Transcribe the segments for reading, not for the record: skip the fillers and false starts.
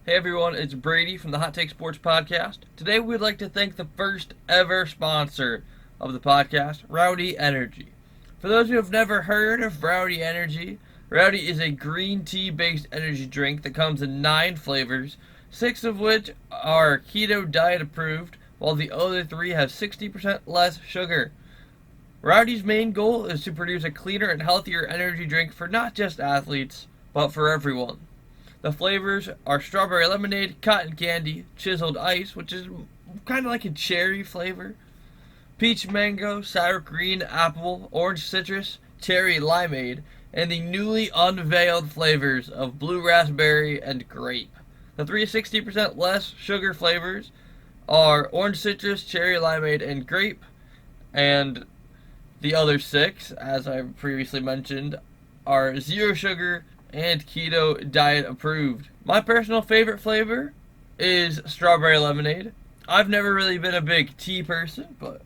Hey everyone, it's Brady from the Hot Take Sports Podcast. Today we'd like to thank the first ever sponsor of the podcast, Rowdy Energy. For those who have never heard of Rowdy Energy, Rowdy is a green tea based energy drink that comes in 9 flavors, 6 of which are keto diet approved, while the other 3 have 60% less sugar. Rowdy's main goal is to produce a cleaner and healthier energy drink for not just athletes, but for everyone. The flavors are strawberry lemonade, cotton candy, chiseled ice, which is kind of like a cherry flavor, peach mango, sour green apple, orange citrus, cherry limeade, and the newly unveiled flavors of blue raspberry and grape. The 3 60% less sugar flavors are orange citrus, cherry limeade, and grape, and the other 6, as I previously mentioned, are zero sugar and keto diet approved. My personal favorite flavor is strawberry lemonade. I've never really been a big tea person, but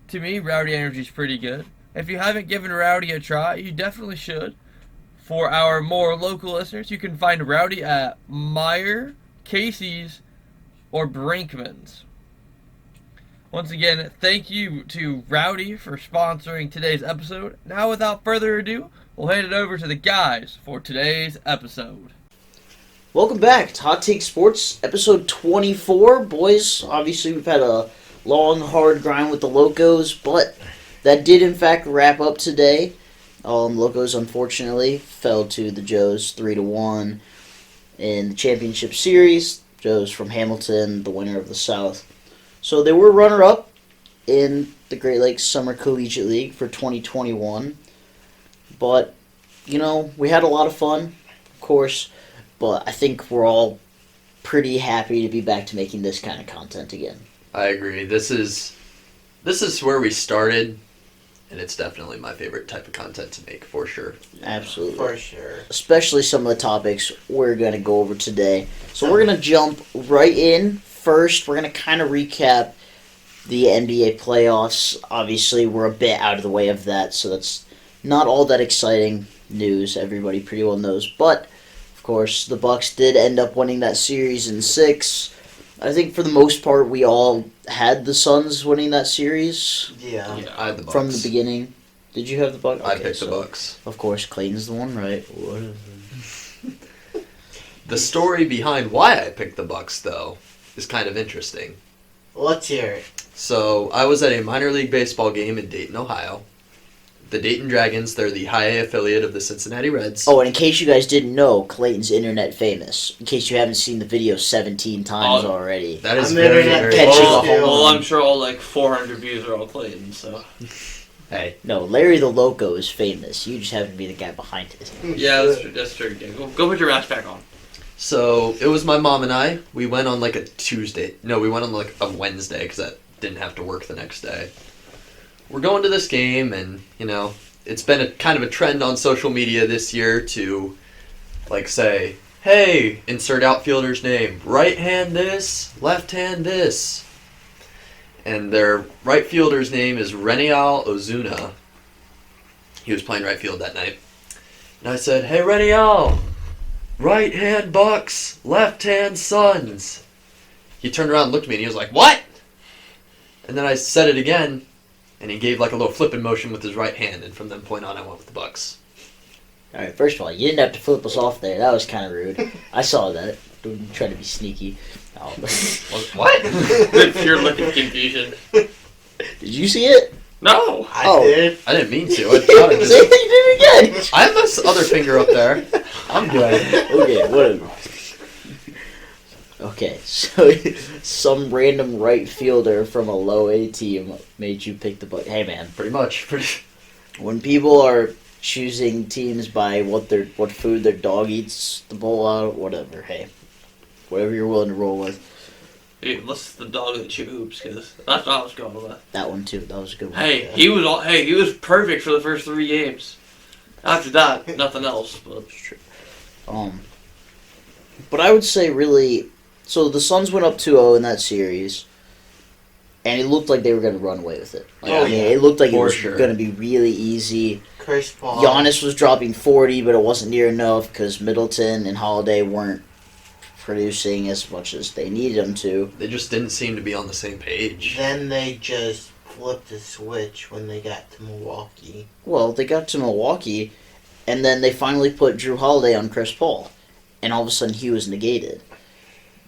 to me, Rowdy Energy is pretty good. If you haven't given Rowdy a try, you definitely should. For our more local listeners, you can find Rowdy at Meijer, Casey's, or Brinkman's. Once again, thank you to Rowdy for sponsoring today's episode. Now, without further ado, we'll hand it over to the guys for today's episode. Welcome back to Hot Take Sports, episode 24. Boys, obviously we've had a long, hard grind with the Locos, but that did in fact wrap up today. Locos, unfortunately, fell to the Joes 3-1 in the championship series. Joes from Hamilton, the winner of the South. So they were runner-up in the Great Lakes Summer Collegiate League for 2021. But, you know, we had a lot of fun, of course, but I think we're all pretty happy to be back to making this kind of content again. I agree. This is where we started, and it's definitely my favorite type of content to make, for sure. Absolutely. For sure. Especially some of the topics we're going to go over today. So we're going to jump right in. First, we're going to kind of recap the NBA playoffs. Obviously, we're a bit out of the way of that, so that's not all that exciting news. Everybody pretty well knows. But, of course, the Bucks did end up winning that series in 6. I think for the most part, we all had the Suns winning that series. Yeah. I had the Bucks. From the beginning. Did you have the Bucks? I picked the Bucks. Of course, Clayton's the one, right? The story behind why I picked the Bucks, though, is kind of interesting. Let's hear it. So, I was at a minor league baseball game in Dayton, Ohio. The Dayton Dragons, they're the high A affiliate of the Cincinnati Reds. Oh, and in case you guys didn't know, Clayton's internet famous. In case you haven't seen the video 17 times already. That is I'm very, internet very catching famous a too. hold. Well, I'm sure all 400 views are all Clayton, so. Hey, No, Larry the Loco is famous. You just happen to be the guy behind it. Yeah, that's true. Yeah, go put your mask back on. so it was my mom and I. We went on a Tuesday. No, we went on a Wednesday because I didn't have to work the next day. We're going to this game, and, it's been a kind of a trend on social media this year to, say, hey, insert outfielder's name, right hand this, left hand this. And their right fielder's name is Renial Ozuna. He was playing right field that night. And I said, hey, Renial, right hand Bucks, left hand Suns. He turned around and looked at me, and he was like, what? And then I said it again, and he gave a little flipping motion with his right hand, and from that point on, I went with the Bucks. Alright, first of all, you didn't have to flip us off there. That was kind of rude. I saw that. Don't try to be sneaky. Oh. What? The pure look of confusion. Did you see it? No! I did. I didn't mean to. I thought it Say just... it again. I have this other finger up there. I'm good. Okay, whatever. Okay, so some random right fielder from a low A team made you pick the Bucks. Hey, man. Pretty much. When people are choosing teams by what food their dog eats the bowl out, whatever. Hey, whatever you're willing to roll with. Hey, unless it's the dog that chew hoops, because that's what I was going with. That one too. That was a good one. Hey, he was perfect for the first 3 games. After that, nothing else. But That's true. But I would say really, so the Suns went up 2-0 in that series, and it looked like they were going to run away with it. It looked like it was going to be really easy. Chris Paul. Giannis was dropping 40, but it wasn't near enough because Middleton and Holiday weren't producing as much as they needed him to. They just didn't seem to be on the same page. Then they just flipped the switch when they got to Milwaukee. Well, they got to Milwaukee, and then they finally put Drew Holiday on Chris Paul, and all of a sudden he was negated.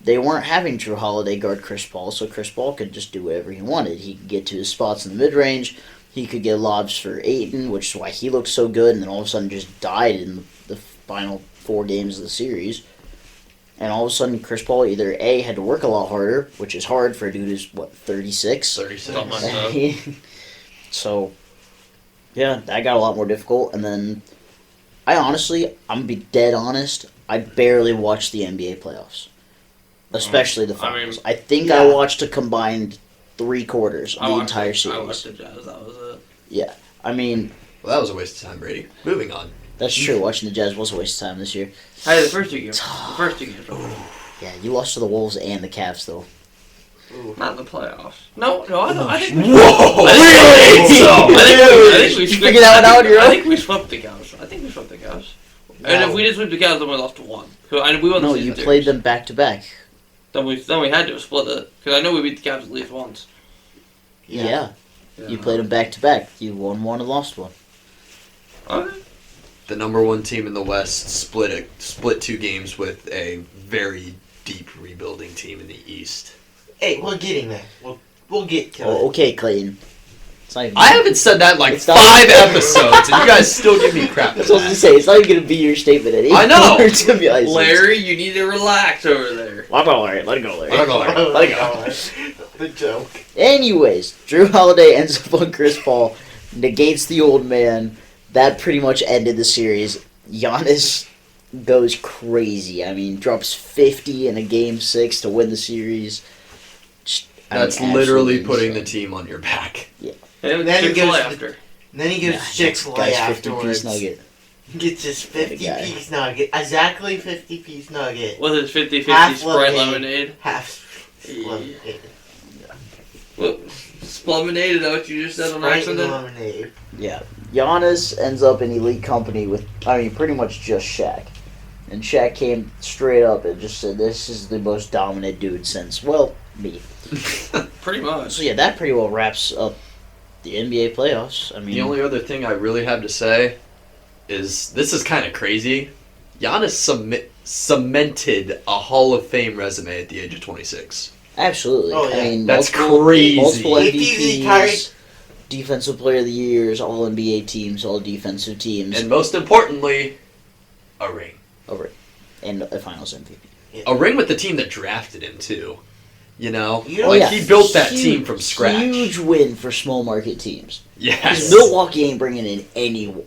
They weren't having Drew Holiday guard Chris Paul, so Chris Paul could just do whatever he wanted. He could get to his spots in the mid-range. He could get lobs for Ayton, which is why he looked so good, and then all of a sudden just died in the final 4 games of the series. And all of a sudden, Chris Paul either A, had to work a lot harder, which is hard for a dude who's, 36? 36. Something like that. So, yeah, that got a lot more difficult. And then, I'm going to be dead honest, I barely watched the NBA playoffs. Especially the finals. I think I watched a combined 3 quarters of the entire series. I watched the Jazz, that was it. Yeah, I mean, Well, that was a waste of time, Brady. Moving on. that's true. Watching the Jazz was a waste of time this year. Hey, the first 2 games. Were Yeah, you lost to the Wolves and the Cavs, though. not in the playoffs. No, I think Whoa! I think we You figured that one out on your I own? think we swept the Cavs. And if we did sweep the Cavs, then we lost to 1. We won the No, season you series. played them back to back. Then we had to split it because I know we beat the Cavs at least once. Yeah. You played them back to back. You won 1 and lost 1. Okay. The number 1 team in the West split 2 games with a very deep rebuilding team in the East. Hey, we're getting there. We'll get to it. Oh, okay, Clayton. It's not even, I haven't said that in like It's not- 5 episodes, and you guys still give me crap. That's what I was going to say. It's not even going to be your statement anymore. I know. To be honest. Larry, you need to relax over there. Let go, Larry. Let it go, Larry. Let it go, Larry. Oh, Let it go. God. The joke. Anyways, Drew Holiday ends up on Chris Paul, negates the old man. That pretty much ended the series. Giannis goes crazy. I mean, drops 50 in a game 6 to win the series. That's mean, literally absolutely putting the insane. team on your back. And Then he Chick-fil-A goes- after. And then he goes Yeah, to Chick-fil-A guy's afterwards. 50-piece nugget. Gets his What a guy. 50-piece nugget. Exactly 50-piece nugget. Was it 50-50 Half Sprite lemonade. lemonade? Half lemonade. What? Spluminade, is that what you just said on Sprite and accident? lemonade. Yeah. Giannis ends up in elite company with, pretty much just Shaq. And Shaq came straight up and just said, this is the most dominant dude since, well, me. Pretty much. So yeah, that pretty well wraps up the NBA playoffs. I mean, The only other thing I really have to say is this is kind of crazy. Giannis cemented a Hall of Fame resume at the age of 26. absolutely. Oh, yeah. I mean, That's multiple crazy. MVPs, He's retired. defensive player of the years, all NBA teams, all defensive teams, And most importantly, a ring. and a Finals MVP. A ring with the team that drafted him, too. You know? You know, Like, yeah. he built that Huge- team from scratch. Huge win for small market teams. Yes. Because Milwaukee ain't bringing in anyone.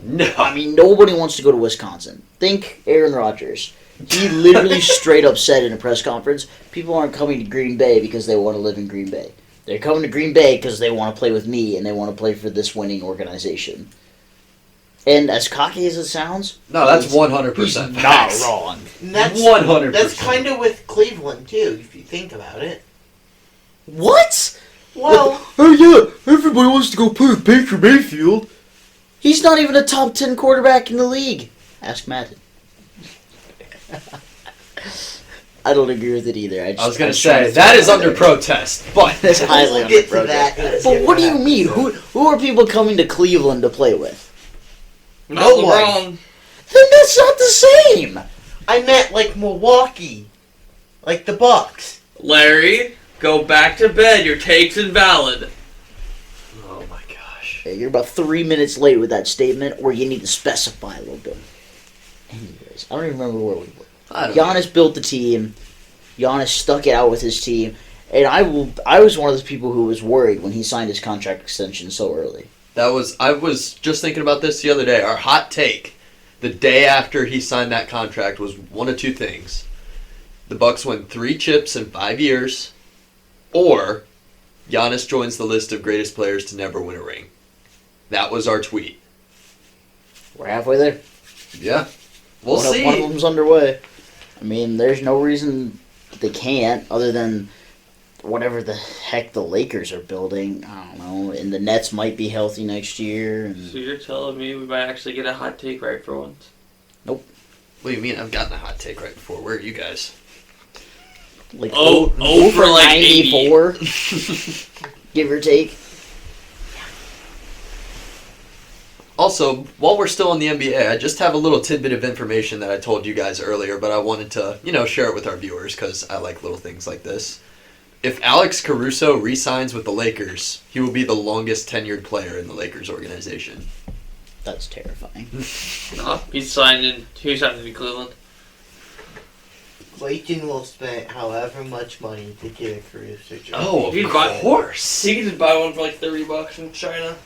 No. I mean, nobody wants to go to Wisconsin. Think Aaron Rodgers. He literally straight up said in a press conference, people aren't coming to Green Bay because they want to live in Green Bay. They're coming to Green Bay because they want to play with me and they want to play for this winning organization. And as cocky as it sounds, No, that's he's 100% not facts. wrong. And that's 100%. That's kind of with Cleveland too, if you think about it. What? Well, Oh yeah, everybody wants to go play with Baker Mayfield. He's not even a top 10 quarterback in the league. Ask Madden. I don't agree with it either. I was going I'm to trying say, throw that it is out under there. protest, but That's highly we'll under get to protest. that. But what do you mean? Who are people coming to Cleveland to play with? Not No one. LeBron. Then that's not the same. I meant like Milwaukee, like the Bucks. Larry, go back to bed. Your take's invalid. oh my gosh. Okay, you're about 3 minutes late with that statement, or you need to specify a little bit. Anyways, I don't even remember where we were. I don't know. Giannis built the team. Giannis stuck it out with his team. And I was one of those people who was worried when he signed his contract extension so early. I was just thinking about this the other day. Our hot take the day after he signed that contract was one of two things. The Bucks win 3 chips in 5 years, or Giannis joins the list of greatest players to never win a ring. That was our tweet. We're halfway there. Yeah. We'll One see. of them's underway. I mean, there's no reason they can't, other than whatever the heck the Lakers are building. I don't know. And the Nets might be healthy next year. So And you're telling me we might actually get a hot take right for once? What do you mean? I've gotten a hot take right before. Where are you guys? Like Oh, over for like 94, give or take. Also, while we're still in the NBA, I just have a little tidbit of information that I told you guys earlier, but I wanted to, share it with our viewers because I like little things like this. If Alex Caruso re-signs with the Lakers, he will be the longest tenured player in the Lakers organization. That's terrifying. No, he's signed in Cleveland. Clayton will spend however much money to get a Caruso jersey. Oh, He'd of buy- course. He could just buy one for like $30 from China.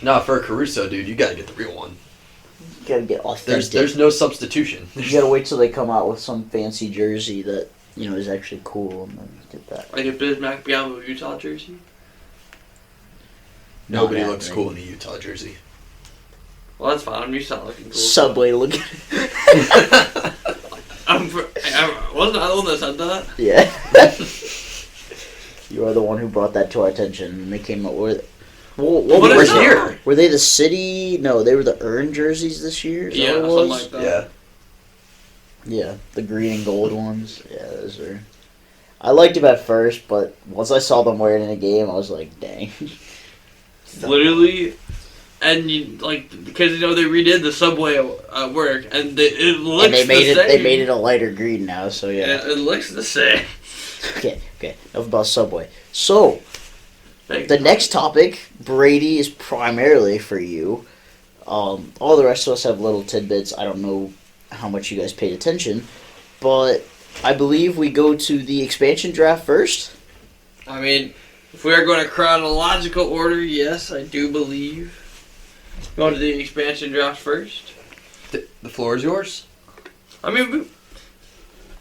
Nah, for a Caruso, dude, you gotta get the real one. You gotta get authentic. There's no substitution. You gotta wait till they come out with some fancy jersey that is actually cool, and then get that. Like a Bismack Biyombo Utah jersey. Nobody Not looks that cool in a Utah jersey. Well, that's fine. I'm used to not looking cool. Subway looking. Wasn't I the one that said that? Yeah. You are the one who brought that to our attention, and they came up with. Well, what What were is they? that? Were they the city? No, they were the Earn jerseys this year. Is that Yeah, what it something was? like that. Yeah. Yeah, the green and gold ones. Yeah, those are. I liked them at first, but once I saw them wearing it in a game, I was like, dang. Literally, and because they redid the subway at work, and it looks And they made the it. same. They made it a lighter green now. So yeah. Yeah, it looks the same. Okay. Enough about Subway. So Thank the you. next topic, Brady, is primarily for you. All the rest of us have little tidbits. I don't know how much you guys paid attention, but I believe we go to the expansion draft first. I mean, if we are going to chronological order, yes, I do believe. Going to the expansion draft first. The floor is yours. I mean,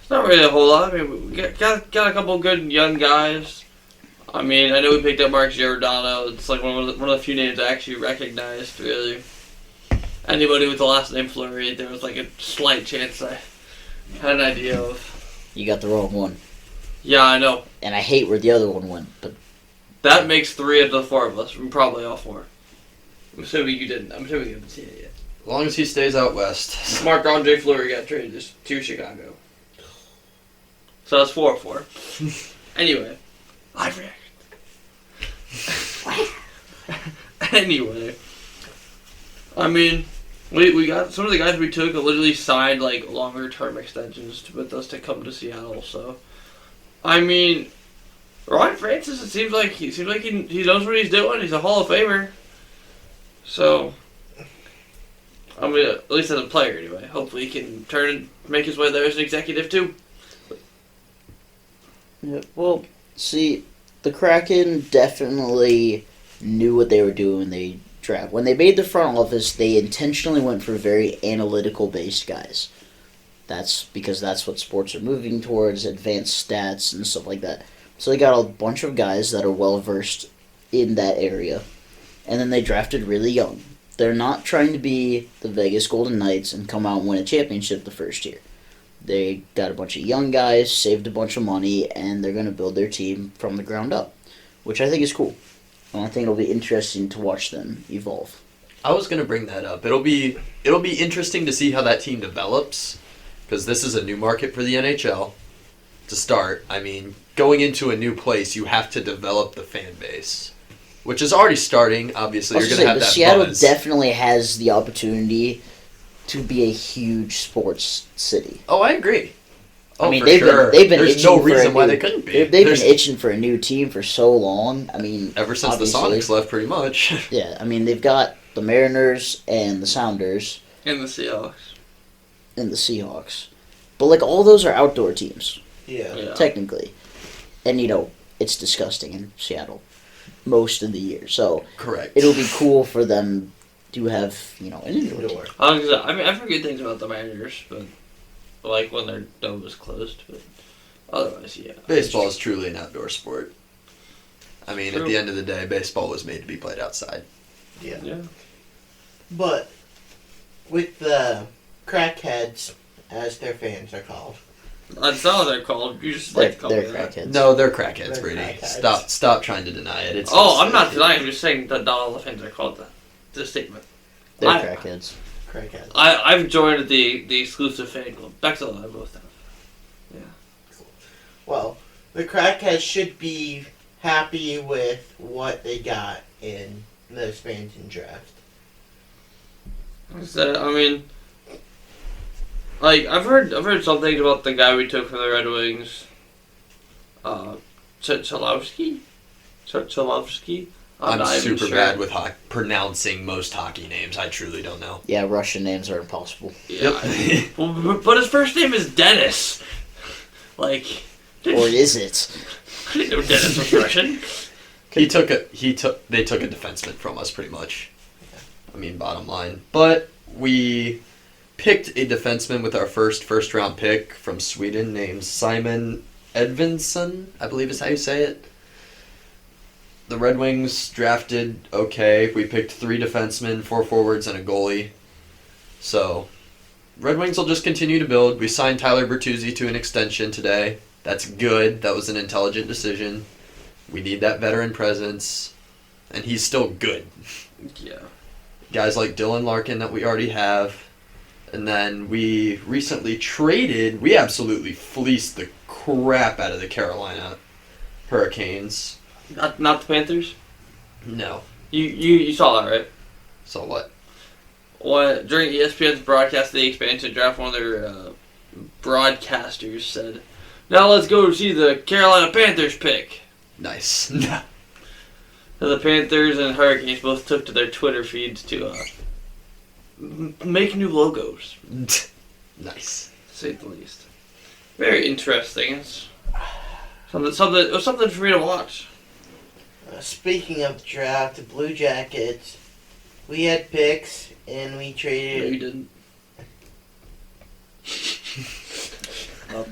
it's not really a whole lot. I mean, we got a couple good young guys. I mean, I know we picked up Mark Giordano. It's like one of the few names I actually recognized, really. Anybody with the last name Fleury, there was like a slight chance I had an idea of. You got the wrong one, Yeah, I know. and I hate where the other one went. But That makes 3 of the 4 of us. We're probably all 4. I'm assuming you didn't. I'm assuming you haven't seen it yet. As long as he stays out west. Marc-Andre Fleury got traded to Chicago. So that's 4-4. Anyway. Live reaction. Anyway. I mean, we got some of the guys we took literally signed like longer term extensions with us to come to Seattle, so I mean Ryan Francis, it seems like he knows what he's doing. He's a Hall of Famer. So I mean, at least as a player anyway. Hopefully he can make his way there as an executive too. yeah, well, see, the Kraken definitely knew what they were doing when they draft. When they made the front office, they intentionally went for very analytical-based guys. That's because that's what sports are moving towards, advanced stats and stuff like that. So they got a bunch of guys that are well-versed in that area. And then they drafted really young. They're not trying to be the Vegas Golden Knights and come out and win a championship the first year. They got a bunch of young guys, saved a bunch of money, and they're going to build their team from the ground up, which I think is cool. And I think it'll be interesting to watch them evolve. I was gonna bring that up. It'll be interesting to see how that team develops, because this is a new market for the NHL. To start, I mean, going into a new place, you have to develop the fan base, which is already starting. Obviously, you're gonna have that Seattle buzz. definitely has the opportunity to be a huge sports city. Oh, I agree. Oh, I mean, for they've sure. been There's itching no for a reason why new- they couldn't be. They've There's- been itching for a new team for so long. I mean, ever since the obviously. Sonics left, pretty much. Yeah, I mean, they've got the Mariners and the Sounders In the Seahawks. and the Seahawks. But, like, all those are outdoor teams, Yeah. Yeah. technically. And, it's disgusting in Seattle most of the year. So, Correct. it'll be cool for them to have, an indoor team. I mean, I've heard good things about the Mariners, but like when their dome is closed. But otherwise, yeah. Baseball is truly an outdoor sport. I mean, True. at the end of the day, baseball was made to be played outside. Yeah. Yeah. But with the crackheads, as their fans are called, That's not what they're called. You just They're, like to call they're me that. crackheads. No, they're crackheads, They're Brady. crackheads. Stop trying to deny it. It's Oh, I'm not denying. I'm just saying that not all the fans are called that. It's a statement. They're I- crackheads. crackheads. I've joined the exclusive fan club. Bexel and I both have. The Crackheads should be happy with what they got in the expansion draft. I mean, like I've heard some things about the guy we took from the Red Wings, Chalowski. I'm not even super sure. bad with pronouncing most hockey names. I truly don't know. Yeah, Russian names are impossible. Yeah, but his first name is Dennis. Like, Or is it? I didn't know Dennis was Russian. They took a defenseman from us pretty much. I mean, bottom line. But we picked a defenseman with our first round pick from Sweden named Simon Edvinsson, I believe is how you say it. The Red Wings drafted okay. We picked 3 defensemen, 4 forwards, and a goalie. So, Red Wings will just continue to build. We signed Tyler Bertuzzi to an extension today. That's good. That was an intelligent decision. We need that veteran presence. And he's still good. Yeah. Guys like Dylan Larkin that we already have. And then we recently traded. We absolutely fleeced the crap out of the Carolina Hurricanes. Not the Panthers. No. You saw that, right? So what? During ESPN's broadcast of the expansion draft, one of their broadcasters said, "Now let's go see the Carolina Panthers pick." Nice. So the Panthers and Hurricanes both took to their Twitter feeds to make new logos, Nice. to say the least. Very interesting. It's something for me to watch. Speaking of draft, the Blue Jackets, we had picks and we No, traded. you didn't.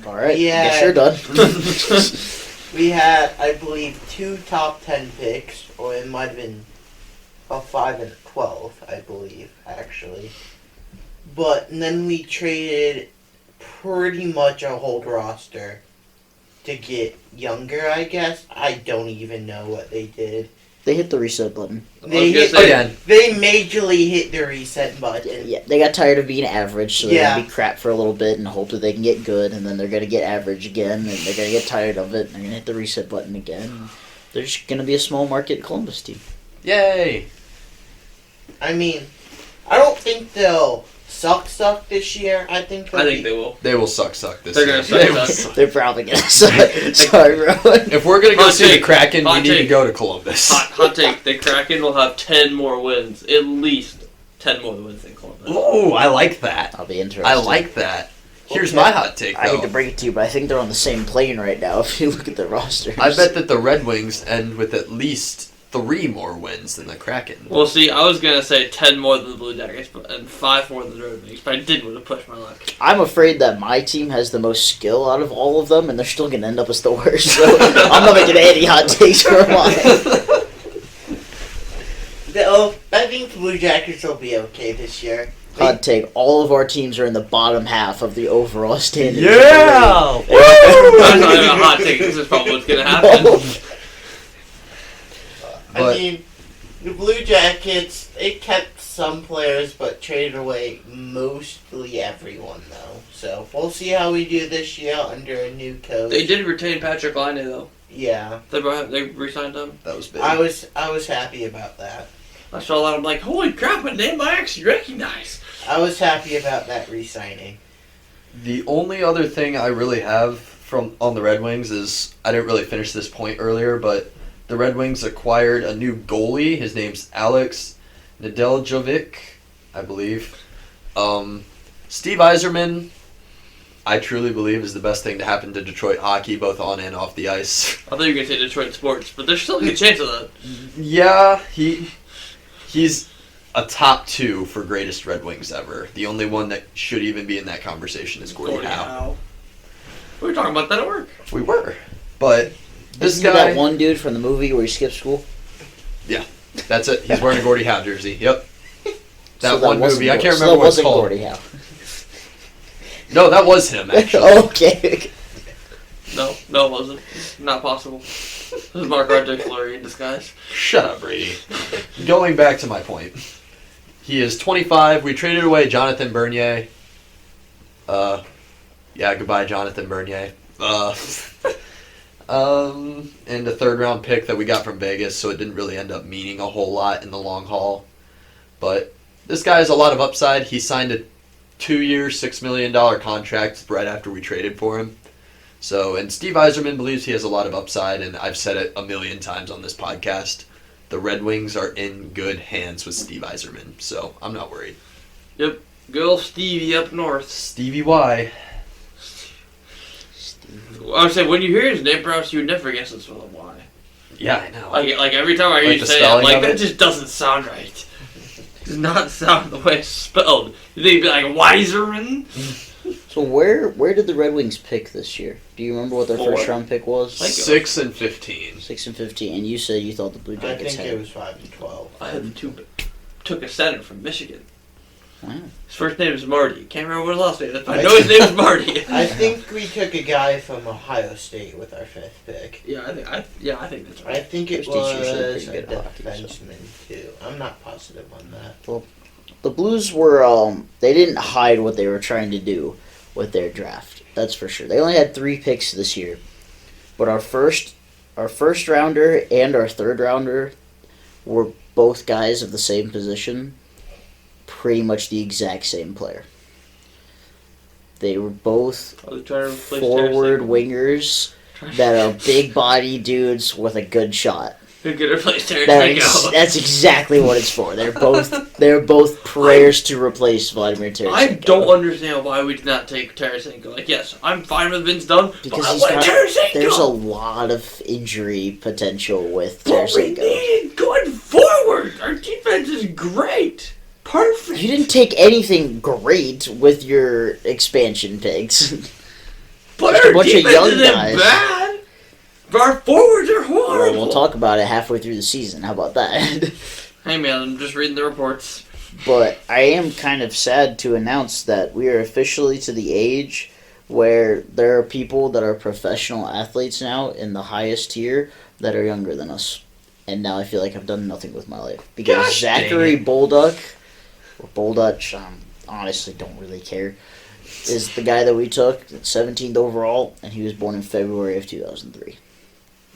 All right. Yeah. Guess you're done. We had, I believe, 2 top 10 picks, or it might have been a 5 and a 12, I believe, actually. And then we traded pretty much a whole roster to get younger, I guess. I don't even know what they did. They hit the reset button. They hit Again. They majorly hit the reset button. Yeah, they got tired of being average, so they're Yeah. gonna be crap for a little bit and hope that they can get good, and then they're gonna get average again, and they're gonna get tired of it, and they're gonna hit the reset button again. They're just gonna be a small market Columbus team. Yay! I mean, I don't think they'll suck this year. I think I think they will. They will suck this They're year. gonna suck They will suck. They're probably gonna suck. Sorry, Rowan. If we're going to go Hot see take. the Kraken, we Hot need to take. go to Columbus. Hot take: the Kraken will have 10 more wins, at least 10 more wins than Columbus. Ooh, I like that. I'll be interested. I like that. Here's Okay. my hot take, I hate to though. break it to you, but I think they're on the same plane right now. If you look at the rosters, I bet that the Red Wings end with at least 3 more wins than the Kraken. Well, see, I was gonna say 10 more than the Blue Jackets, and 5 more than the Red Wings, but I did want to push my luck. I'm afraid that my team has the most skill out of all of them, and they're still gonna end up as the worst. So I'm not making any hot takes for mine. I think the Blue Jackets will be okay this year. Hot take: all of our teams are in the bottom half of the overall standings. Yeah! That's not even a hot take. This is probably what's gonna happen. No. I But- mean, the Blue Jackets, they kept some players but traded away mostly everyone, though. So we'll see how we do this year under a new coach. They did retain Patrick Laine, though. Yeah, They re-signed him. That was big. I was happy about that. I saw that. I'm like, holy crap! A name I actually recognize. I was happy about that re-signing. The only other thing I really have on the Red Wings is, I didn't really finish this point earlier, but the Red Wings acquired a new goalie. His name's Alex Nedeljkovic, I believe. Steve Yzerman, I truly believe, is the best thing to happen to Detroit hockey, both on and off the ice. I thought you were gonna say Detroit sports, but there's still a good chance of that. Yeah, he's a top 2 for greatest Red Wings ever. The only one that should even be in that conversation is Gordie Howe. We were talking about that at work. We were, but this Isn't he guy. that one dude from the movie where he skipped school? That's it. He's wearing a Gordie Howe jersey. Yep. That So one wasn't movie. I Gor- can't so remember that what it's wasn't called. Gordie Howe. No, that was him actually. Okay. No, it wasn't. Not possible. This is Mark Roderick Fleury in disguise. Shut up, Brady. Going back to my point. He is 25. We traded away Jonathan Bernier. Yeah, goodbye, Jonathan Bernier. And a third-round pick that we got from Vegas, so it didn't really end up meaning a whole lot in the long haul. But this guy has a lot of upside. He signed a 2-year, $6 million contract right after we traded for him. So, and Steve Yzerman believes he has a lot of upside, and I've said it a million times on this podcast. The Red Wings are in good hands with Steve Yzerman, so I'm not worried. Yep. Good old Stevie up north. Stevie Y. I would say when you hear his name pronounced, you would never guess it's with a Y. Yeah, I know. Like every time I hear Like you the say it, I'm spelling like of that it? just doesn't sound right. Does not sound the way it's spelled. You think it'd be like Weiserman? So where did the Red Wings pick this year? Do you remember what their 4. first round pick was? Like 6 and 15. 6 and 15, and you said you thought the Blue I Jackets think had it was 5 and 12. I had took a center from Michigan. Wow. His first name is Marty. Can't remember what his last name is. But I know his name is Marty. I think we took a guy from Ohio State with our 5th pick. Yeah, I think that's I right. think it Christie's usually was pretty a good at hockey, so. defenseman too. I'm not positive on that. The Blues were they didn't hide what they were trying to do with their draft. That's for sure. They only had 3 picks this year. But our first rounder and our third rounder were both guys of the same position. Pretty much the exact same player. They were both I was trying to replace forward Tarasenko. wingers that are big body dudes with a good shot. Who could replace That's Tarasenko? exactly what it's for. They're both prayers to replace Vladimir Tarasenko. I don't understand why we did not take Tarasenko. Like, yes, I'm fine with Vince Dunn, because but I want Tarasenko. there's a lot of injury potential with But we Tarasenko. needed going forward. Our defense is great. Perfect. You didn't take anything great with your expansion picks. But just a our bunch of defense young isn't guys. bad. But our forwards are horrible. Well, we'll talk about it halfway through the season. How about that? Hey man, I'm just reading the reports. But I am kind of sad to announce that we are officially to the age where there are people that are professional athletes now in the highest tier that are younger than us. And now I feel like I've done nothing with my life. Because Gosh dang Zachary it. Bolduc, or Bolduc, honestly don't really care, is the guy that we took, 17th overall, and he was born in February of 2003.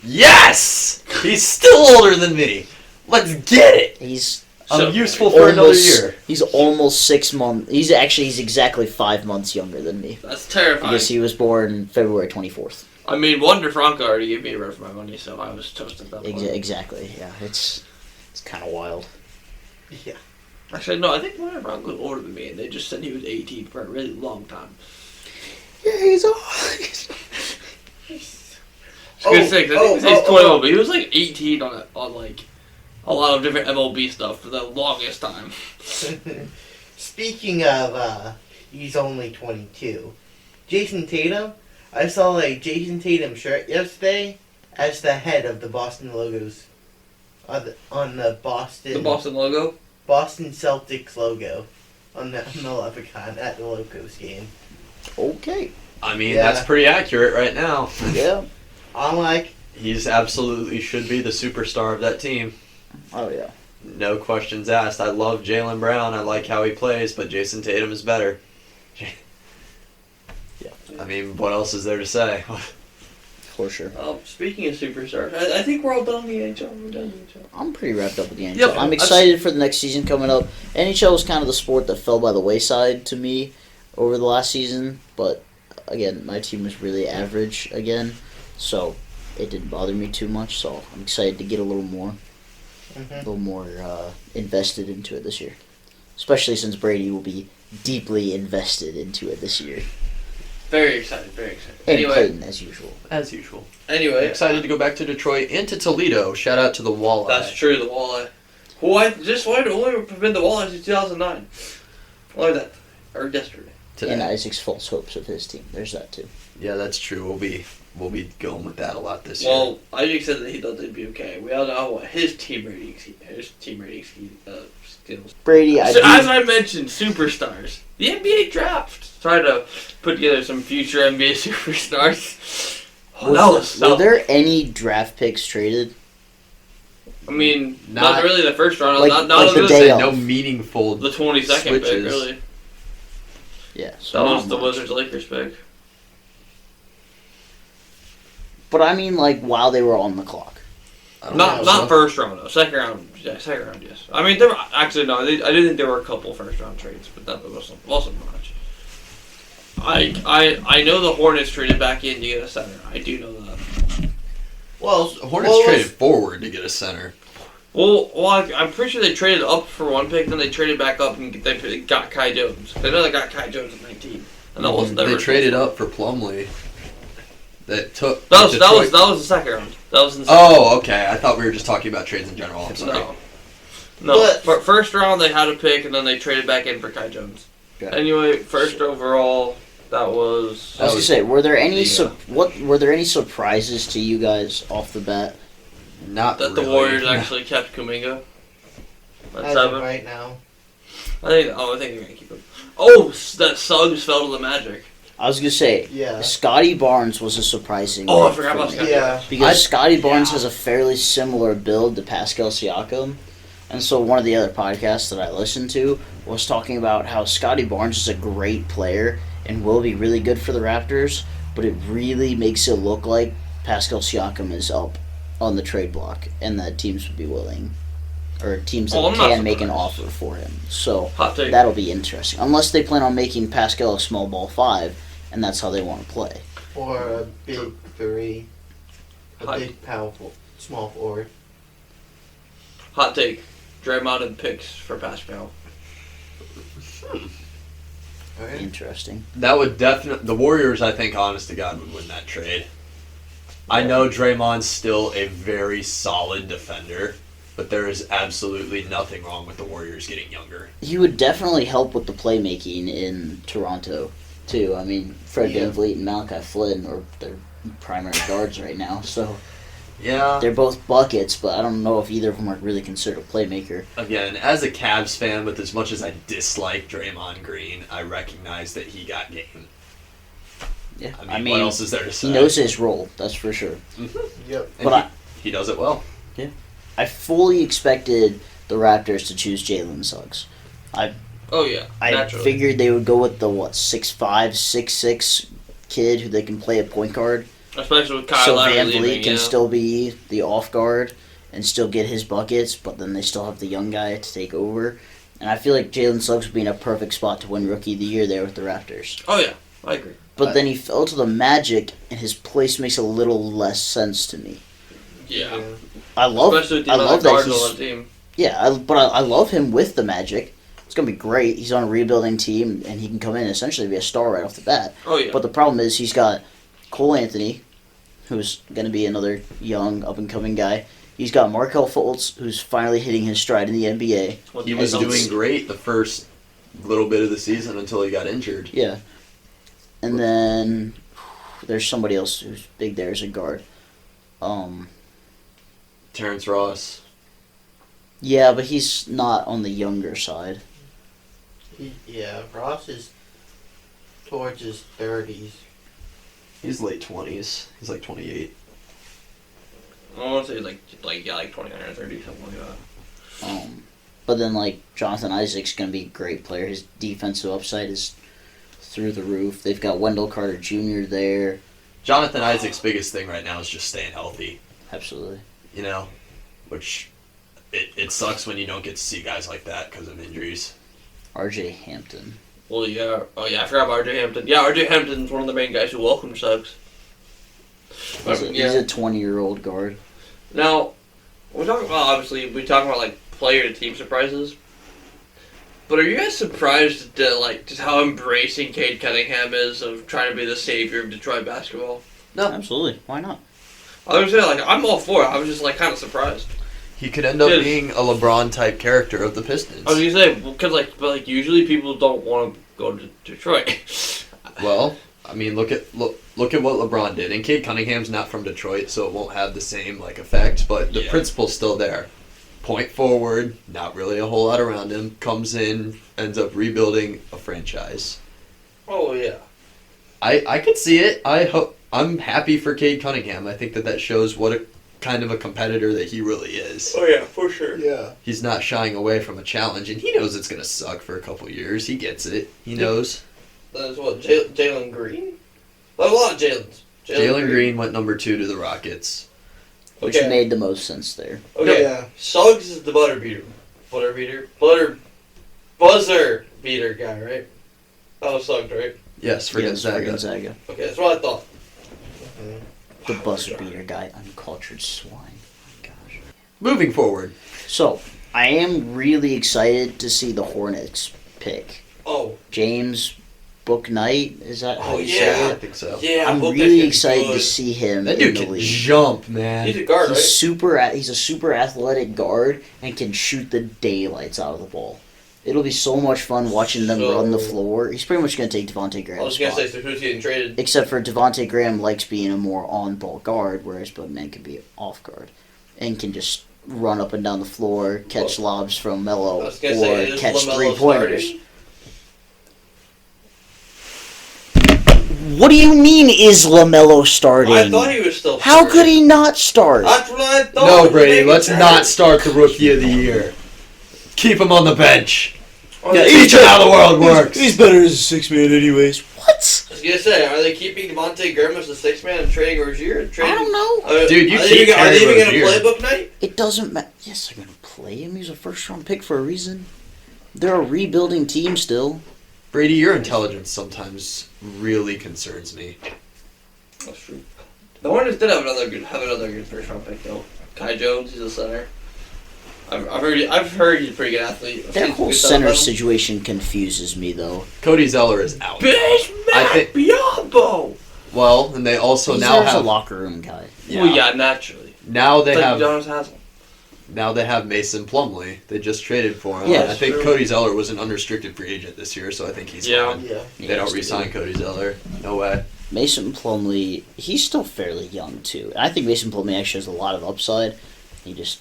Yes! He's still older than me. Let's get it. He's I'm useful for another year. He's almost 6 months. He's exactly 5 months younger than me. That's terrifying. Because he was born February 24th. I mean, Wander Franco already gave me a run for my money, so I was toast at that point. Exactly. Yeah, it's kind of wild. Yeah. Actually, no, I think Wander Franco was older than me, and they just said he was 18 for a really long time. Yeah, he's all. I was gonna say, 'cause I think he's 21, but he was like 18 on like a lot of different MLB stuff for the longest time. Speaking of, he's only 22. Jason Tatum. I saw a Jason Tatum shirt yesterday as the head of the Boston logos on the Boston The Boston logo. Boston Celtics logo on the Levicon at the Locos game. Okay. I mean, Yeah. that's pretty accurate right now. Yeah. I'm like, He's absolutely should be the superstar of that team. Oh yeah. No questions asked. I love Jaylen Brown. I like how he plays, but Jason Tatum is better. Yeah. I mean, what else is there to say? For sure. Speaking of superstars, I think we're all done with the NHL. We're done with the NHL. I'm pretty wrapped up with the NHL. Yep, I'm excited for the next season coming up. NHL was kind of the sport that fell by the wayside to me over the last season, but again, my team was really average again, so it didn't bother me too much. So I'm excited to get a little more invested into it this year, especially since Brady will be deeply invested into it this year, Very excited, very excited. and Anyway, Clayton as usual. As usual. anyway, Excited to go back to Detroit and to Toledo. Shout out to the Walleye. that's true. The Walleye. Who I just wanted to only prevent the Walleye since 2009. Only that, or yesterday. Today. And Isaac's false hopes of his team. There's that too. Yeah, that's true. We'll be going with that a lot this year. Well, Isaac said that he thought they'd be okay. We all know what his team rating skills. Brady, So, as I mentioned, superstars. The NBA draft. Try to put together some future NBA superstars. Oh, that was were there any draft picks traded? I mean, not Not- really the first round. Like- not like on the the, day Say of. no meaningful. the 22nd pick, switches. really. Yeah. That So was not the much. Wizards Lakers pick. But I mean, like, while they were on the clock. I don't Not know. not first round though. Second round, yeah, second round, yes. I mean, there were, actually no. I did think there were a couple first round trades, but that wasn't much. I know the Hornets traded back in to get a center. I do know that. Well, Hornets traded forward to get a center. Well, I'm pretty sure they traded up for one pick, then they traded back up and they got Kai Jones. I know they got Kai Jones at 19, and that wasn't their They first traded one. up for Plumlee. That took. That was Detroit- the second round. That was in the second Oh, okay. I thought we were just talking about trades in general. I'm sorry. No, But- for first round they had a pick, and then they traded back in for Kai Jones. Okay. Anyway, first overall, that was. I was gonna say, were there any the, were there any surprises to you guys off the bat? Not That the really. Warriors actually kept Kuminga at as of 7. right now. I think they're gonna keep him. Oh, that Suggs fell to the Magic. I was gonna say, Yeah. Scotty Barnes was a surprising. Oh, I one forgot for about me. Scotty. Yeah. Because Scotty Barnes has a fairly similar build to Pascal Siakam. And so one of the other podcasts that I listened to was talking about how Scotty Barnes is a great player and will be really good for the Raptors, but it really makes it look like Pascal Siakam is up on the trade block and that teams would be willing, or teams that Oh, I'm not can make an surprised. offer for him. So Hot take. that'll be interesting. Unless they plan on making Pascal a small ball 5, and that's how they want to play. Or a big 3. A Hot- big, powerful, small forward. Hot take. Draymond and picks for Pascal. Alright. Interesting. That would definitely. The Warriors, I think, honest to God, would win that trade. I know Draymond's still a very solid defender, but there is absolutely nothing wrong with the Warriors getting younger. He would definitely help with the playmaking in Toronto, too. I mean, Fred Yeah. VanVleet and Malachi Flynn are their primary guards right now, so Yeah. they're both buckets, but I don't know if either of them are really considered a playmaker. Again, as a Cavs fan, with as much as I dislike Draymond Green, I recognize that he got game. Yeah, I mean, what else is there to say? he knows his role, that's for sure. Yep. And But he does it well. I fully expected the Raptors to choose Jalen Suggs. Oh yeah, I naturally. figured they would go with the 6'5", 6'6" kid who they can play at point guard. Especially with Kyle So Lowry Van leaving, Vliet can yeah. still be the off guard and still get his buckets, but then they still have the young guy to take over. And I feel like Jalen Suggs would be in a perfect spot to win Rookie of the Year there with the Raptors. Oh yeah, I agree. But then he fell to the Magic, and his place makes a little less sense to me. Yeah. I love, Especially with the I amount love of that guards he's on the team. but I love him with the Magic. It's gonna be great. He's on a rebuilding team, and he can come in and essentially be a star right off the bat. Oh yeah. But the problem is he's got Cole Anthony, who's going to be another young, up-and-coming guy. He's got Markelle Fultz, who's finally hitting his stride in the NBA. He was And doing great the first little bit of the season until he got injured. Yeah. And then there's somebody else who's big there as a guard. Terrence Ross. Yeah, but he's not on the younger side. Yeah, Ross is towards his 30s. He's late 20s. He's like 28. I want to say like 29 or 30, something like that. But then, Jonathan Isaac's going to be a great player. His defensive upside is through the roof. They've got Wendell Carter Jr. there. Jonathan Isaac's biggest thing right now is just staying healthy. Absolutely. You know, which it sucks when you don't get to see guys like that because of injuries. R.J. Hampton. Well, yeah. Oh yeah, I forgot about R.J. Hampton. Yeah, R.J. Hampton's one of the main guys who welcomed Suggs. He's a 20-year-old guard. Now, we talk about player to team surprises. But are you guys surprised at just how embracing Cade Cunningham is of trying to be the savior of Detroit basketball? No. Absolutely. Why not? I was gonna say I'm all for it. I was just kind of surprised. He could end up Yes. being a LeBron type character of the Pistons. I was gonna say because usually people don't want to go to Detroit. Well, I mean, look at what LeBron did. And Cade Cunningham's not from Detroit, so it won't have the same effect. But the Yeah. principle's still there. Point forward, not really a whole lot around him. Comes in, ends up rebuilding a franchise. Oh yeah. I could see it. I'm happy for Cade Cunningham. I think that shows what a kind of a competitor that he really is. Oh yeah, for sure. Yeah. He's not shying away from a challenge, and he knows it's gonna suck for a couple years. He gets it. He knows. That's what Jalen Green. There's a lot of Jalen's. Jalen Green went number 2 to the Rockets. Which Okay. made the most sense there. Okay. Yeah. Suggs is the buzzer beater guy, right? That was Suggs, right? Yes, for Yes, for Gonzaga. Gonzaga. Okay, that's what I thought. The buzzer beater guy, uncultured swine. My gosh. Moving forward. So, I am really excited to see the Hornets pick. Oh, James Bouknight, is that how Oh, you yeah. say I it? think so. yeah. I'm Book really that excited good. to see him That in dude the can league. jump, man. He's a guard, He's right? he's a super athletic guard and can shoot the daylights out of the ball. It'll be so much fun watching them So- run the floor. He's pretty much going to take Devontae I Graham's was gonna spot. say, so who's getting traded? Except for Devontae Graham likes being a more on-ball guard, whereas Bouknight can be off guard and can just run up and down the floor, catch lobs from I Melo, was gonna say, or is catch LaMelo 3-pointers. starting? What do you mean is LaMelo starting? I thought he was still. How starting. could he not start? That's what I thought. No, He's Brady, making let's trades. not start the Rookie of the Year. Keep him on the bench. Are Yeah, they- teach him how the world works. better as a 6-man anyways. What? I was gonna say, are they keeping Devontae Graham as the 6th man and trading Rozier? I don't know. Dude, you are keep they, are they even Terry gonna play Rozier. Book Night? It doesn't matter. Yes, they're going to play him. He's a first-round pick for a reason. They're a rebuilding team still. Brady, your intelligence sometimes really concerns me. That's true. The Hornets did have another good first round pick though. Kai Jones, he's a center. I've heard he's a pretty good athlete. I've Their seen whole good stuff center about him. situation confuses me, though. Cody Zeller is out. Bish I Mac think- Biombo. Well, and they also He's now a have locker room guy. Well, yeah, naturally. now they Like have Jonas Hassel. now they have Mason Plumlee. They just traded for him. Yeah, I think true. Cody Zeller was an unrestricted free agent this year, so I think he's Yeah. fine. Yeah. They don't re-sign Cody Zeller. No way. Mason Plumlee, he's still fairly young, too. I think Mason Plumlee actually has a lot of upside. He just...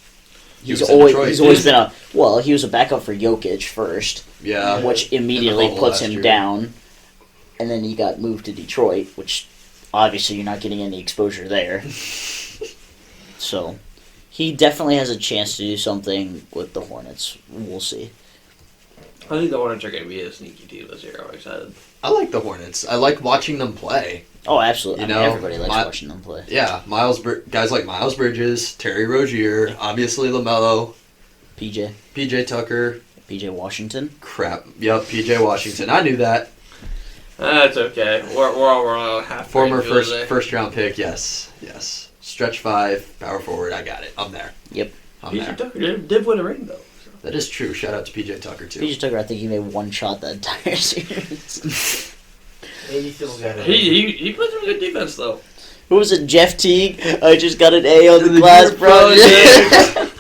He was in Detroit. He's always been a... Well, he was a backup for Jokic first, Yeah. which immediately bubble puts last him year. down. And then he got moved to Detroit, which obviously you're not getting any exposure there. So, he definitely has a chance to do something with the Hornets. We'll see. I think the Hornets are going to be a sneaky team this year. I'm excited. I like the Hornets. I like watching them play. Oh, absolutely. You I mean, know, everybody likes watching them play. Yeah, guys like Miles Bridges, Terry Rozier, obviously LaMelo, PJ. PJ Tucker. PJ Washington. Crap. Yep, PJ Washington. I knew that. That's okay. We're all half Former brain today. first round pick. Yes. Stretch 5, power forward. I got it. I'm there. Yep. I'm PJ there. Tucker did win a ring though. That is true. Shout out to PJ Tucker too. PJ Tucker, I think he made one shot that entire series. He still got it. He played some good defense though. Who was it? Jeff Teague? I just got an A on the The class year project.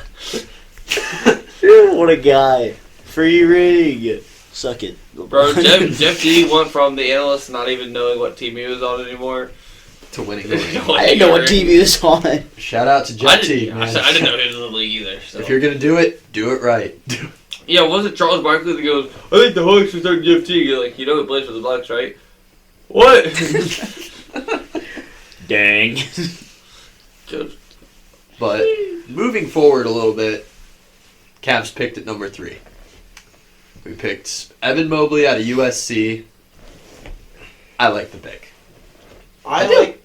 What a guy. Free ring. Suck it. Bro, Jeff Teague went from the analyst not even knowing what team he was on anymore. To winning the league. I didn't know what team he was on. Shout out to I Jeff didn't, Teague, man. I didn't know he was in the league either. So. If you're gonna do it right. Yeah, was it Charles Barkley that goes, I think the Hawks should start Jeff Teague? You're like, you know he plays for the Bucks, right? What? Dang. Just, But moving forward a little bit, Cavs picked at number 3. We picked Evan Mobley out of USC. I like the pick. I do. like.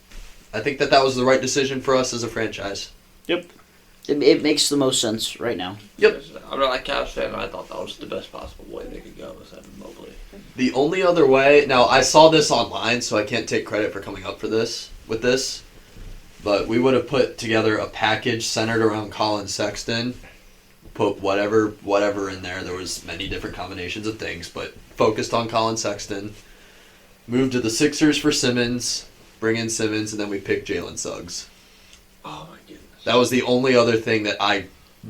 I think that was the right decision for us as a franchise. It makes the most sense right now. I'm not a Cavs fan, but I thought that was the best possible way they could go with Evan Mobley. The only other way, now I saw this online, so I can't take credit for coming up with this, but we would have put together a package centered around Colin Sexton, put whatever in there. There was many different combinations of things, but focused on Colin Sexton. Moved to the Sixers for Simmons, bring in Simmons, and then we picked Jalen Suggs. Oh my goodness. That was the only other thing that I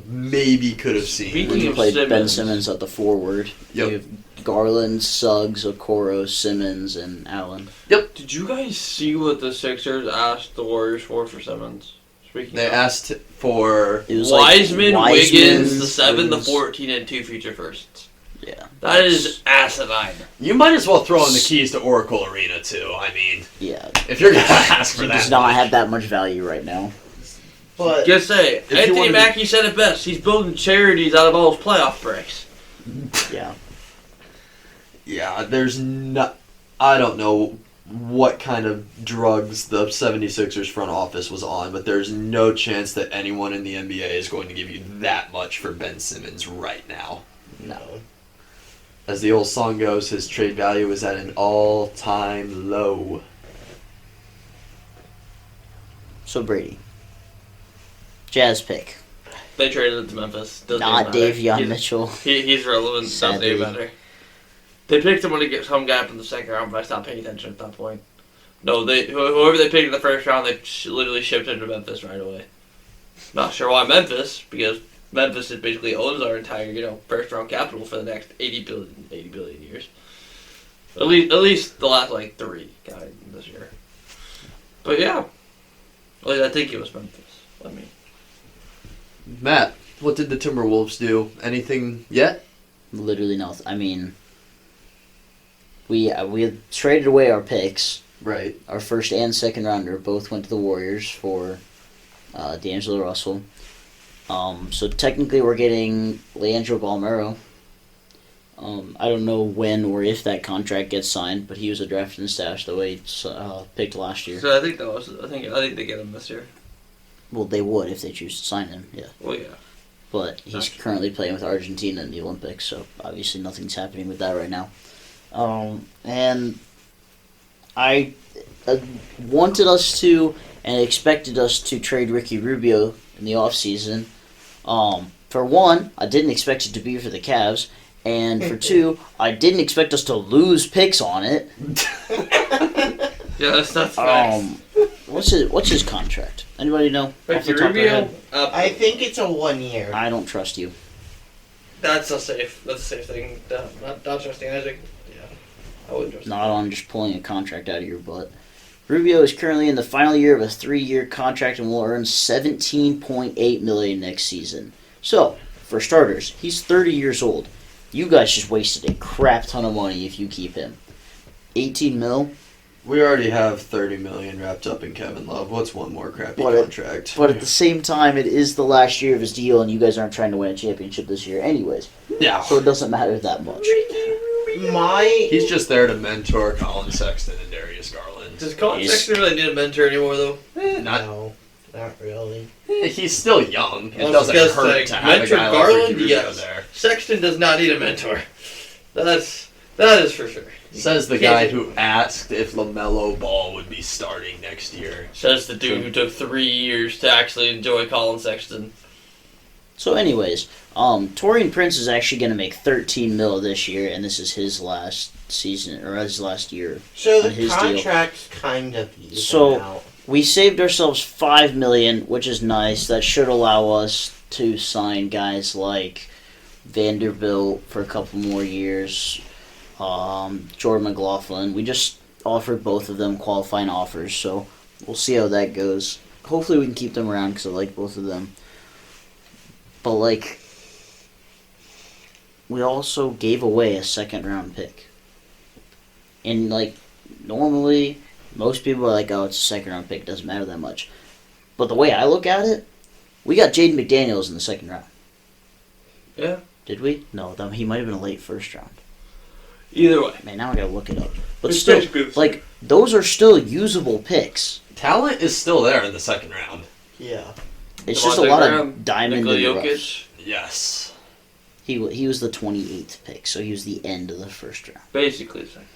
maybe could have seen. Speaking When you of played Ben Simmons. Simmons at the forward, Yep. you have Garland, Suggs, Okoro, Simmons, and Allen. Did you guys see what the Sixers asked the Warriors for Simmons? Speaking They of asked for It was like Wiseman, Wiggins, the 7, the Wiggins. 14, and 2 future firsts. Yeah. That is asinine. You might as well throw in the keys to Oracle Arena too. I mean, Yeah. if you're gonna ask for He that, does not have that much value right now. But Just say, you Anthony wanted to- Mackie said it best. He's building charities out of all his playoff breaks. Yeah. yeah, there's not. I don't know what kind of drugs the 76ers front office was on, but there's no chance that anyone in the NBA is going to give you that much for Ben Simmons right now. No. As the old song goes, his trade value is at an all-time low. So Brady. Jazz pick. They traded it to Memphis. Doesn't Not even matter. Davion Mitchell. He's relevant. Doesn't Sadly. even matter. They picked someone to get some guy up in the second round, but I stopped paying attention at that point. No, whoever they picked in the first round, they literally shipped him to Memphis right away. Not sure why Memphis, because Memphis basically owns our entire, first round capital for the next 80 billion years. At least the last 3 counting this year. But yeah, at least I think it was Memphis. Matt, what did the Timberwolves do? Anything yet? Literally nothing. I mean, we had traded away our picks. Right. Our first and second rounder both went to the Warriors for D'Angelo Russell. So technically we're getting Leandro Balmero. I don't know when or if that contract gets signed, but he was a draft and stash the way picked last year. So I think I think they get him this year. Well, they would if they choose to sign him, yeah. Well, yeah. But he's currently playing with Argentina in the Olympics, so obviously nothing's happening with that right now. And I wanted us to and expected us to trade Ricky Rubio in the offseason. For one, I didn't expect it to be for the Cavs, and for two, I didn't expect us to lose picks on it. Yeah, that's facts. What's his contract? Anybody know? Off the Ricky top of their Rubio, head? I think it's a 1 year. I don't trust you. that's a safe thing. Not trusting Isaac. Yeah, I wouldn't trust him. Not on just pulling a contract out of your butt. Rubio is currently in the final year of a 3-year contract and will earn $17.8 million next season. So, for starters, he's 30 years old. You guys just wasted a crap ton of money if you keep him. 18 mil. We already have $30 million wrapped up in Kevin Love. What's one more crappy contract? But at the same time, it is the last year of his deal, and you guys aren't trying to win a championship this year anyways. Yeah. So it doesn't matter that much. He's just there to mentor Colin Sexton and Darius Garland. Does Colin He's- Sexton really need a mentor anymore, though? No, not really. He's still young. It I was doesn't gonna hurt say, to have a mentor guy like Garland, Ricky Rubio yes. there. Sexton does not need a mentor. That is for sure. Says the Can't guy do- who asked if LaMelo Ball would be starting next year. Says the dude who took 3 years to actually enjoy Colin Sexton. So anyways, Torian Prince is actually going to make 13 mil this year, and this is his last season, or his last year. So on the his deal. contract's kind of even So- out. We saved ourselves $5 million, which is nice. That should allow us to sign guys like Vanderbilt for a couple more years. Jordan McLaughlin. We just offered both of them qualifying offers, so we'll see how that goes. Hopefully we can keep them around because I like both of them. But, we also gave away a second-round pick. And, normally, most people are like, oh, it's a second-round pick, doesn't matter that much. But the way I look at it, we got Jaden McDaniels in the second round. Yeah. Did we? No, he might have been a late first round. Either way. Man, now I gotta look it up. But It's still, basically the same. those are still usable picks. Talent is still there in the second round. Yeah. It's just a Devontae lot Graham, of diamond Nikola in the Jokic. rough. Yes. He was the 28th pick, so he was the end of the first round. Basically the second.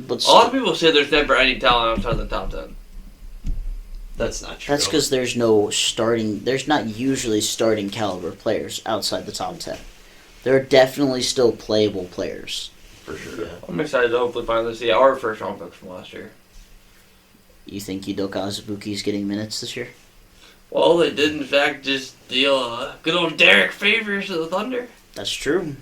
But A lot of still, people say there's never any talent outside the top 10. That's not true. that's because there's not usually starting caliber players outside the top 10. There are definitely still playable players. For sure. Yeah. I'm excited to hopefully finally see our first round picks from last year. You think Udoka Azubuike's getting minutes this year? Well, they did in fact just deal good old Derek Favors to the Thunder. That's true.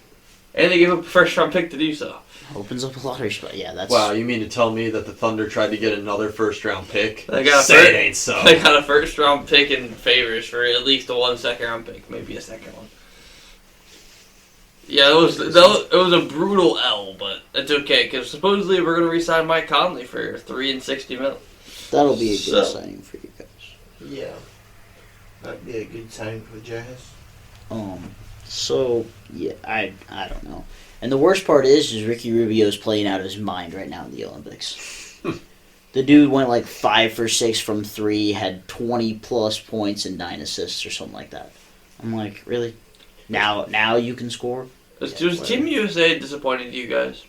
And they gave up a first round pick to do so. Opens up a lottery spot. Yeah, that's... Wow, you mean to tell me that the Thunder tried to get another first round pick? They got Say first- it ain't so. They got a first round pick in Favors for at least one second round pick, maybe a second one. Yeah, it was a brutal L, but it's okay because supposedly we're gonna re-sign Mike Conley for $3 and $60 million. That'll be a good So- signing for you guys. Yeah. That'd be a good sign for Jazz. So, yeah, I don't know. And the worst part is Ricky Rubio's playing out of his mind right now in the Olympics. The dude went like 5 for 6 from 3, had 20 plus points and 9 assists or something like that. I'm like, really? Now you can score? Was Yeah, Team USA disappointing to you guys?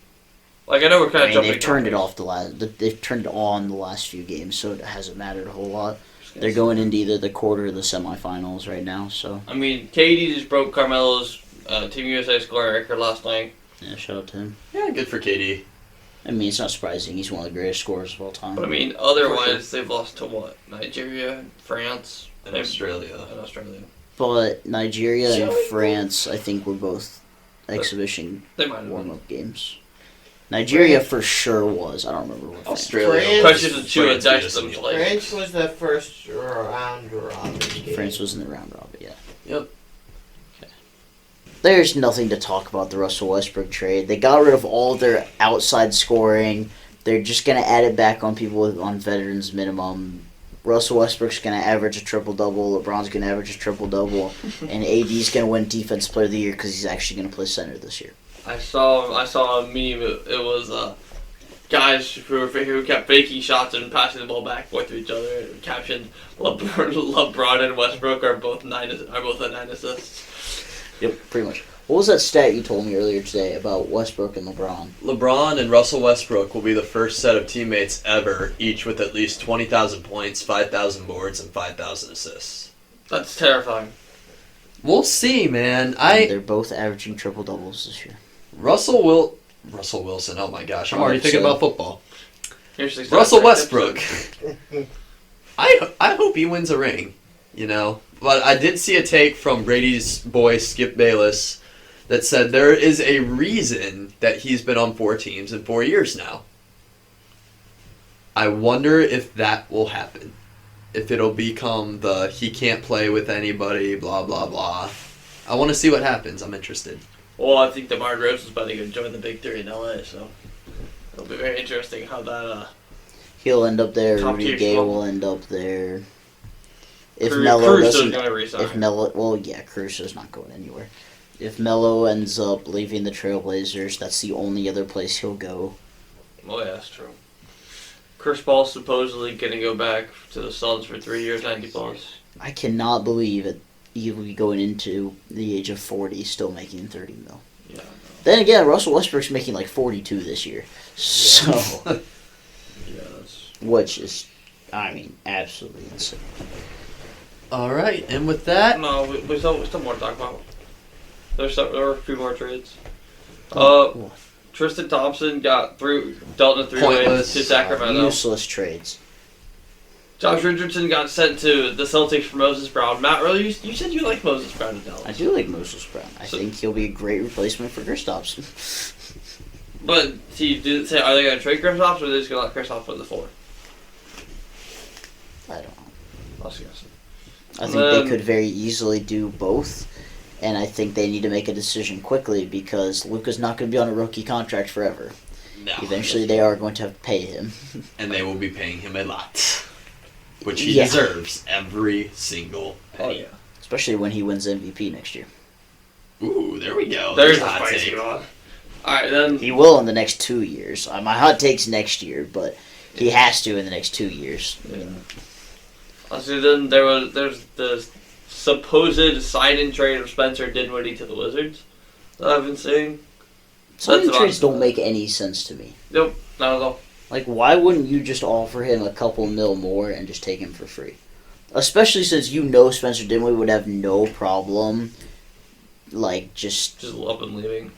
Like, I know we're kind of jumping. They've turned it off they've turned it on the last few games, so it hasn't mattered a whole lot. They're going into either the quarter or the semifinals right now, so I mean, KD just broke Carmelo's Team USA scoring record last night. yeah, shout out to him. Yeah, good for KD. I mean, it's not surprising. He's one of the greatest scorers of all time. But I mean, otherwise, they've lost to what? Nigeria, France, In Australia. and Australia. But Nigeria and Shall we- France, I think, were both exhibition They might have been. warm-up games. Nigeria for sure was. I don't remember what. Australia. France- Question is two France dice beat us them in the to like. France was the first round robin game. France was in the round robin, yeah. Yep. There's nothing to talk about the Russell Westbrook trade. They got rid of all their outside scoring. They're just going to add it back on people on veterans minimum. Russell Westbrook's going to average a triple-double. LeBron's going to average a triple-double. And AD's going to win Defensive Player of the Year because he's actually going to play center this year. I saw a meme. It was guys who kept faking shots and passing the ball back and forth to each other. It captioned LeBron and Westbrook are both at 9 assists. Yep, pretty much. What was that stat you told me earlier today about Westbrook and LeBron? LeBron and Russell Westbrook will be the first set of teammates ever, each with at least 20,000 points, 5,000 boards, and 5,000 assists. That's terrifying. We'll see, man. And they're both averaging triple-doubles this year. Russell Wilson. Oh my gosh, I'm already thinking about football. Here's the Russell next Westbrook. episode. I hope he wins a ring, you know. But I did see a take from Brady's boy Skip Bayless that said there is a reason that he's been on 4 teams in 4 years now. I wonder if that will happen. If it'll become the he can't play with anybody, blah blah blah. I want to see what happens. I'm interested. Well, I think DeMar DeRozan's about to go join the Big Three in LA, so it'll be very interesting how that. He'll end up there. Top Rudy tier Gay scrum. will end up there. If Cruz Melo is doesn't, going to resign. if Melo, well, yeah, Caruso's not going anywhere. If Melo ends up leaving the Trailblazers, that's the only other place he'll go. Oh yeah, that's true. Chris Paul's supposedly going to go back to the Suns for 3 years, 90 plus. I cannot believe it. He'll be going into the age of 40, still making 30 mil. Yeah. Then again, Russell Westbrook's making like 42 this year, so Yeah, that's. which is, I mean, absolutely insane. All right, and with that, No, we still more to talk about. There were a few more trades. Cool. Tristan Thompson dealt in a 3-way Pointless. to Sacramento. Useless trades. Josh Richardson got sent to the Celtics for Moses Brown. Matt, really, you said you like Moses Brown in Dallas. I do like Moses Brown. I So- think he'll be a great replacement for Kristaps. But he did say, are they going to trade Kristaps or are they just going to let Kristaps play the 4? I don't know. I was guessing. I think they could very easily do both, and I think they need to make a decision quickly because Luka's not going to be on a rookie contract forever. no. Eventually, they are going to have to pay him. And they will be paying him a lot, which he Yeah. deserves every single penny. Especially when he wins MVP next year. Ooh, there we go. There's a a hot spicy take. one. Alright, then. He will in the next 2 years. My hot take's next year, but he has to in the next 2 years. I mean, So then there's the supposed sign-in trade of Spencer Dinwiddie to the Wizards that I've been seeing. some of That's the trades about- don't make any sense to me. Nope, not at all. Like, why wouldn't you just offer him a couple mil more and just take him for free? Especially since you know Spencer Dinwiddie would have no problem, like, just Just up and leaving.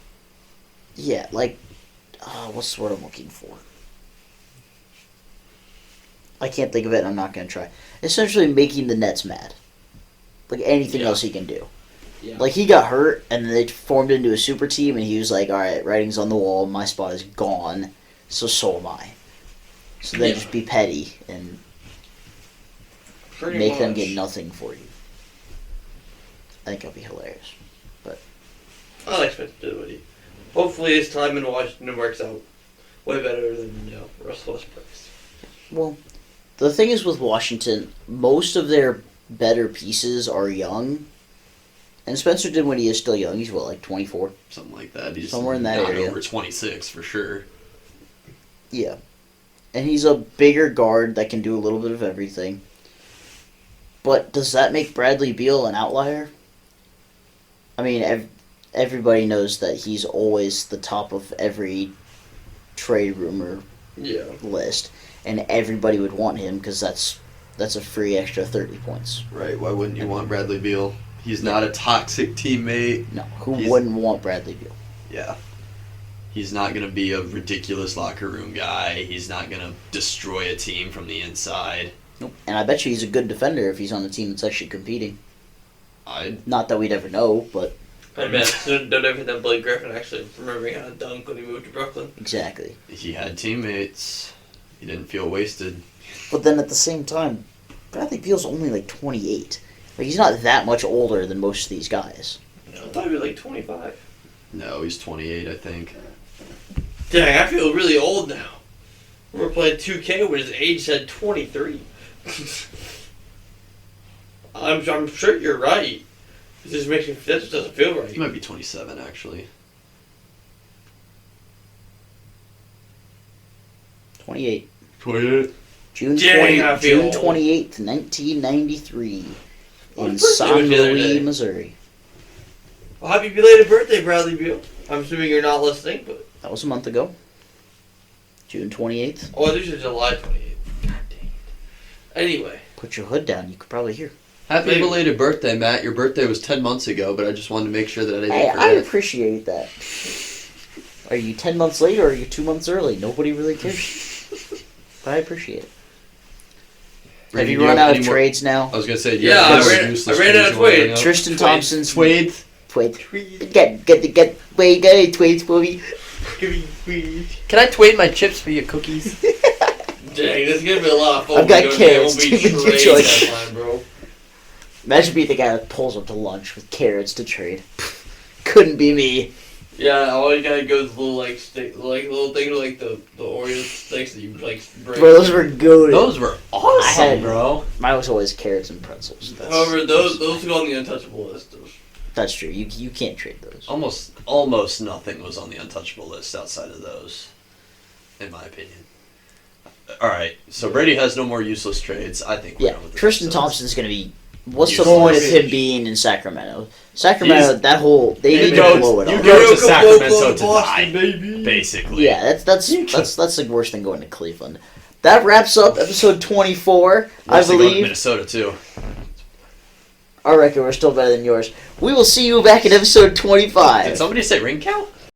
yeah, like, what's the word I'm looking for? I can't think of it, and I'm not going to try. Essentially making the Nets mad. Like, anything Yeah. else he can do. Yeah. Like, he got hurt, and then they formed into a super team, and he was like, alright, writing's on the wall, my spot is gone, so am I. So then Yeah. just be petty and Pretty make them much. get nothing for you. I think that'll be hilarious. I like Spencer Dinwiddie. Hopefully his time in Washington works out way better than Russell Westbrook's. Well, the thing is with Washington, most of their better pieces are young. And Spencer Dinwiddie is still young. He's, what, like 24? Something like that. He's Somewhere in that not area. over 26 for sure. Yeah. and he's a bigger guard that can do a little bit of everything. But does that make Bradley Beal an outlier? I mean, everybody knows that he's always the top of every trade rumor Yeah. list, and everybody would want him because that's a free extra 30 points. Right? Why wouldn't you want Bradley Beal? He's not a toxic teammate. No, who He's- wouldn't want Bradley Beal? Yeah. He's not going to be a ridiculous locker room guy. He's not going to destroy a team from the inside. Nope. And I bet you he's a good defender if he's on the team that's actually competing. I Not that we'd ever know, but And man, soon no different than Blake Griffin actually remembering how to dunk when he moved to Brooklyn. exactly. He had teammates. He didn't feel wasted. But then at the same time, Bradley Beal's only like 28. Like, he's not that much older than most of these guys. I thought he was like 25. No, he's 28, I think. Dang, I feel really old now. We're playing 2K when his age said 23. I'm sure you're right. It just makes me, that just doesn't feel He right. might be 27, actually. 28. 28? June Dang, I feel June old. 28th, 1993, Well, in his birthday San was the other Luis, day. Missouri. Well, happy belated birthday, Bradley Beal. I'm assuming you're not listening, but That was a month ago. June 28th. oh, this is July 28th. God dang it. Anyway, Put your hood down. You could probably hear. Happy Maybe. belated birthday, Matt. Your birthday was 10 months ago, but I just wanted to make sure that I didn't I forget. appreciate that. Are you 10 months late or are you 2 months early? Nobody really cares. But I appreciate it. Brady, Have you do run have out any of more- trades now? I was going to say, Yeah, I I ran out of trades. Tristan Tweed. Thompson's Swade. Tweet. Get where you got any tweets for me? Can I twade my chips for your cookies? dang, this is gonna be a lot of fun. I've got because carrots. there won't be Give me your trade choice. deadline, bro. Imagine being the guy that pulls up to lunch with carrots to trade. Couldn't be me. Yeah, all you gotta go is little like stick, like little thing like the Oreo sticks that you like break. Bro, those were good. Those were awesome, I had- bro. Mine was always carrots and pretzels. However, those go on the untouchable list. That's true. You can't trade those. Almost nothing was on the untouchable list outside of those, in my opinion. All right, so Brady has no more useless trades. I think we're Yeah, done with this Tristan episode. Thompson's gonna be. What's the Useless. point of him being in Sacramento? Sacramento, He's- that whole they You need go- to blow it you up. go to Miracle Sacramento Oakland, to Boston, die, baby. basically. Yeah, that's the worst thing going to Cleveland. That wraps up episode 24. I Worse than going to believe Minnesota too. our record we're still better than yours. We will see you back in episode 25. Did somebody say ring count?